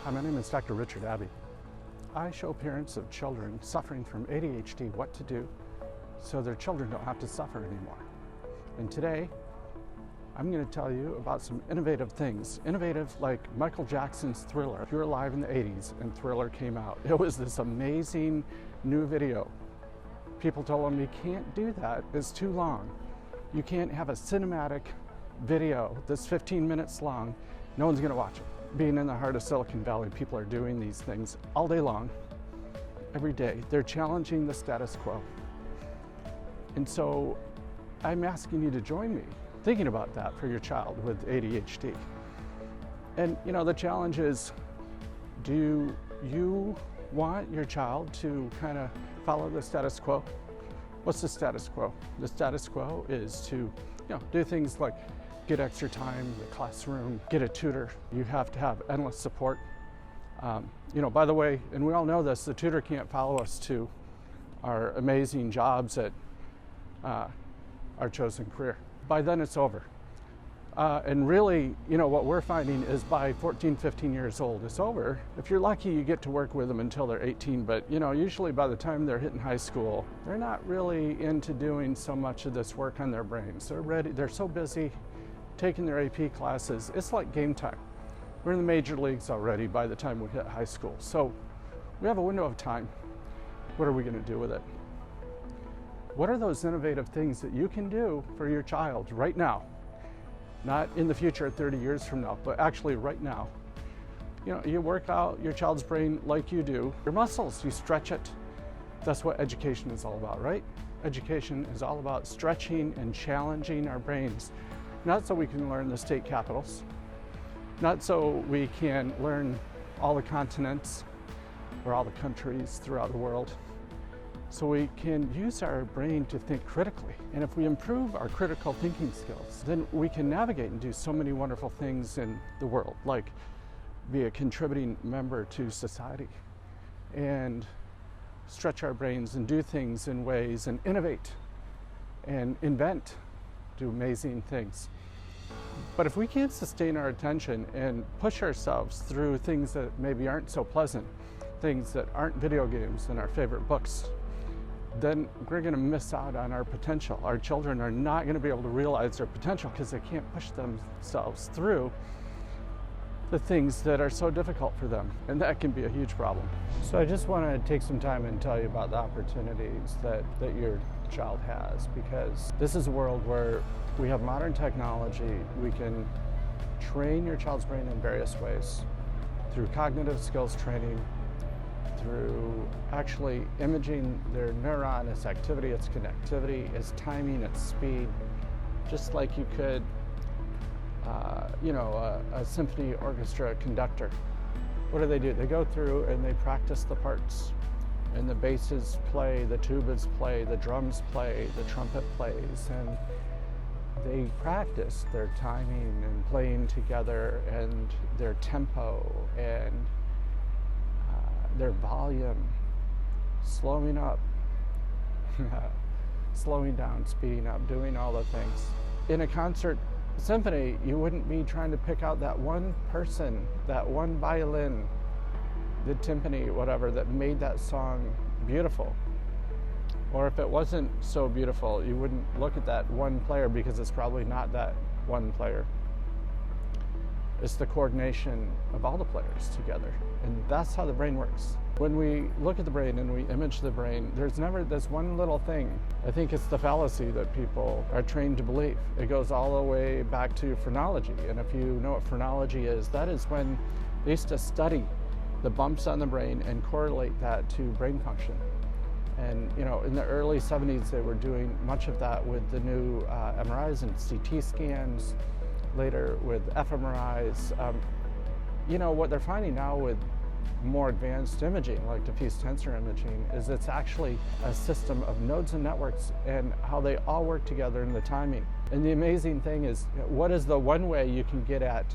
Hi, my name is Dr. Richard Abbey. I show parents of children suffering from ADHD what to do so their children don't have to suffer anymore. And today, I'm going to tell you about some innovative things. Innovative like Michael Jackson's Thriller. If you were alive in the 80s and Thriller came out, it was this amazing new video. People told him, you can't do that, it's too long. You can't have a cinematic video that's 15 minutes long. No one's going to watch it. Being in the heart of Silicon Valley, people are doing these things all day long, every day. They're challenging the status quo. And so I'm asking you to join me thinking about that for your child with ADHD. And you know, the challenge is, do you want your child to kind of follow the status quo? What's the status quo? The status quo is to, do things like get extra time in the classroom, get a tutor. You have to have endless support. By the way, and we all know this, the tutor can't follow us to our amazing jobs at our chosen career. By then it's over. And really, what we're finding is by 14, 15 years old, it's over. If you're lucky, you get to work with them until they're 18, but usually by the time they're hitting high school, they're not really into doing so much of this work on their brains. They're so busy taking their AP classes. It's like game time. We're in the major leagues already by the time we hit high school. So we have a window of time. What are we going to do with it? What are those innovative things that you can do for your child right now? Not in the future 30 years from now, but actually right now. You work out your child's brain like you do your muscles, you stretch it. That's what education is all about, right? Education is all about stretching and challenging our brains. Not so we can learn the state capitals, not so we can learn all the continents or all the countries throughout the world, so we can use our brain to think critically. And if we improve our critical thinking skills, then we can navigate and do so many wonderful things in the world, like be a contributing member to society and stretch our brains and do things in ways and innovate and invent, do amazing things. But if we can't sustain our attention and push ourselves through things that maybe aren't so pleasant, things that aren't video games and our favorite books, then we're going to miss out on our potential. Our children are not going to be able to realize their potential because they can't push themselves through the things that are so difficult for them, and that can be a huge problem. So I just want to take some time and tell you about the opportunities that your child has, because this is a world where we have modern technology. We can train your child's brain in various ways, through cognitive skills training, through actually imaging their neuron, its activity, its connectivity, its timing, its speed, just like you could a symphony orchestra conductor. What do? They go through and they practice the parts, and the basses play, the tubas play, the drums play, the trumpet plays, and they practice their timing and playing together and their tempo and their volume, slowing up, slowing down, speeding up, doing all the things. In a concert symphony, you wouldn't be trying to pick out that one person, that one violin, the timpani, whatever, that made that song beautiful. Or if it wasn't so beautiful, you wouldn't look at that one player because it's probably not that one player. It's the coordination of all the players together. And that's how the brain works. When we look at the brain and we image the brain, there's never this one little thing. I think it's the fallacy that people are trained to believe. It goes all the way back to phrenology. And if you know what phrenology is, that is when they used to study the bumps on the brain and correlate that to brain function. And in the early 70s, they were doing much of that with the new MRIs and CT scans, later with fMRIs. What they're finding now with more advanced imaging, like diffuse tensor imaging, is it's actually a system of nodes and networks and how they all work together in the timing. And the amazing thing is, what is the one way you can get at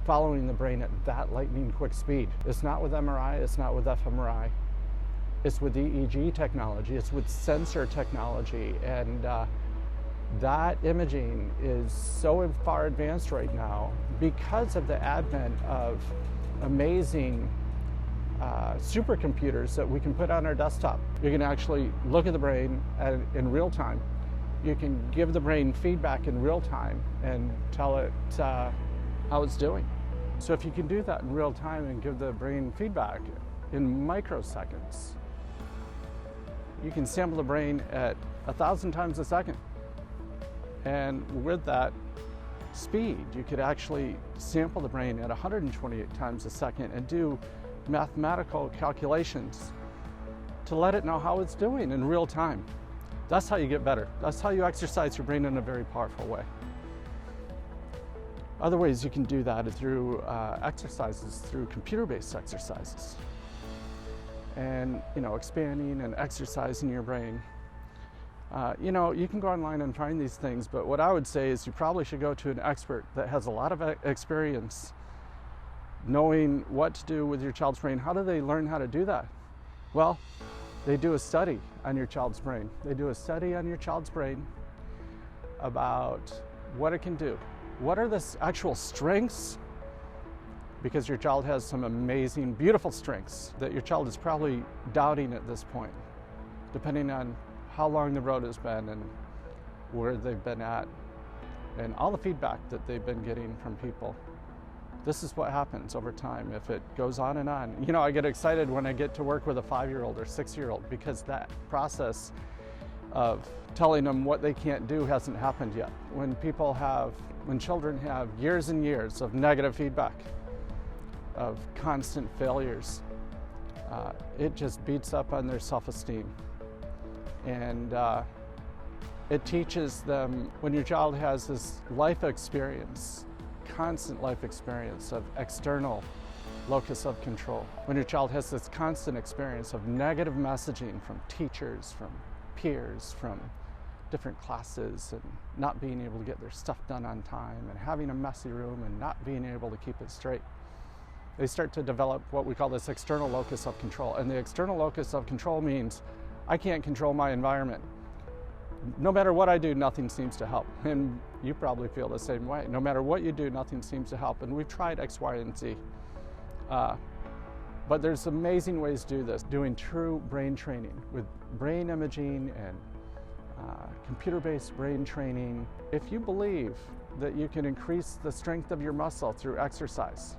following the brain at that lightning quick speed? It's not with MRI, it's not with fMRI. It's with EEG technology, it's with sensor technology, and That imaging is so far advanced right now because of the advent of amazing supercomputers that we can put on our desktop. You can actually look at the brain in real time. You can give the brain feedback in real time and tell it how it's doing. So if you can do that in real time and give the brain feedback in microseconds, you can sample the brain at 1,000 times a second. And with that speed, you could actually sample the brain at 128 times a second and do mathematical calculations to let it know how it's doing in real time. That's how you get better. That's how you exercise your brain in a very powerful way. Other ways you can do that are through exercises, through computer-based exercises. And, expanding and exercising your brain. You can go online and find these things, but what I would say is you probably should go to an expert that has a lot of experience knowing what to do with your child's brain. How do they learn how to do that? Well, they do a study on your child's brain. They do a study on your child's brain about what it can do. What are the actual strengths? Because your child has some amazing, beautiful strengths that your child is probably doubting at this point, depending on how long the road has been and where they've been at and all the feedback that they've been getting from people. This is what happens over time if it goes on and on. I get excited when I get to work with a 5-year-old or 6-year-old because that process of telling them what they can't do hasn't happened yet. When children have years and years of negative feedback, of constant failures, it just beats up on their self-esteem. And it teaches them, when your child has this life experience, constant life experience of external locus of control, when your child has this constant experience of negative messaging from teachers, from peers, from different classes, and not being able to get their stuff done on time, and having a messy room and not being able to keep it straight, they start to develop what we call this external locus of control. And the external locus of control means I can't control my environment. No matter what I do, nothing seems to help. And you probably feel the same way. No matter what you do, nothing seems to help. And we've tried X, Y, and Z. But there's amazing ways to do this, doing true brain training with brain imaging and computer-based brain training. If you believe that you can increase the strength of your muscle through exercise,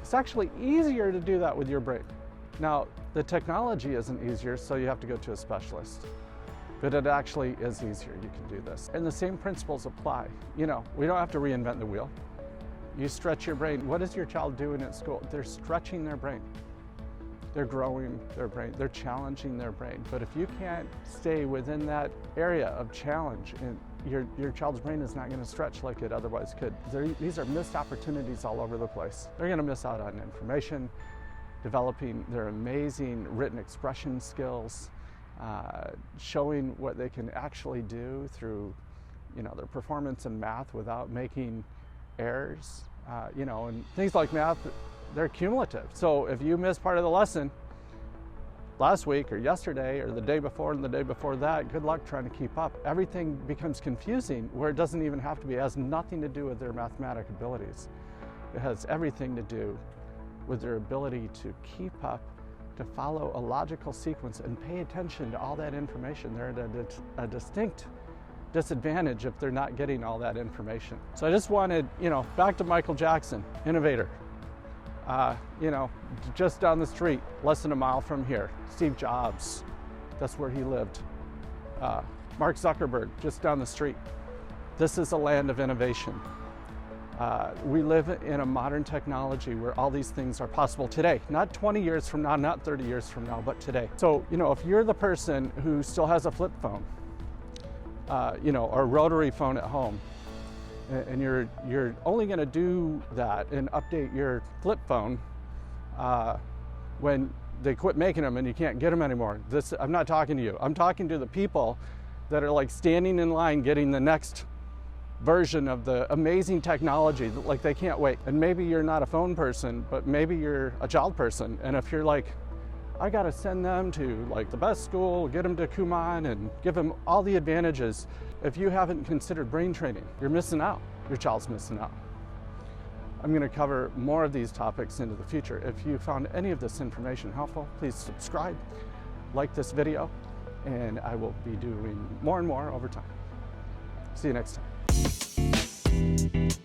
it's actually easier to do that with your brain. Now, the technology isn't easier, so you have to go to a specialist. But it actually is easier. You can do this. And the same principles apply. We don't have to reinvent the wheel. You stretch your brain. What is your child doing at school? They're stretching their brain. They're growing their brain. They're challenging their brain. But if you can't stay within that area of challenge, and your child's brain is not going to stretch like it otherwise could. These are missed opportunities all over the place. They're going to miss out on information, developing their amazing written expression skills, showing what they can actually do through, their performance in math without making errors, and things like math, they're cumulative. So if you miss part of the lesson last week or yesterday or the day before and the day before that, good luck trying to keep up. Everything becomes confusing where it doesn't even have to be. It has nothing to do with their mathematic abilities. It has everything to do with their ability to keep up, to follow a logical sequence and pay attention to all that information. They're at a distinct disadvantage if they're not getting all that information. So I just wanted, back to Michael Jackson, innovator. Just down the street, less than a mile from here. Steve Jobs, that's where he lived. Mark Zuckerberg, just down the street. This is a land of innovation. We live in a modern technology where all these things are possible today, not 20 years from now, not 30 years from now, but today. So, if you're the person who still has a flip phone, or a rotary phone at home, and you're only going to do that and update your flip phone when they quit making them and you can't get them anymore. I'm not talking to you. I'm talking to the people that are like standing in line getting the next version of the amazing technology, like they can't wait. And maybe you're not a phone person, but maybe you're a child person. And if you're like, I got to send them to like the best school, get them to Kumon, and give them all the advantages. If you haven't considered brain training, you're missing out. Your child's missing out. I'm going to cover more of these topics into the future. If you found any of this information helpful, please subscribe, like this video, and I will be doing more and more over time. See you next time.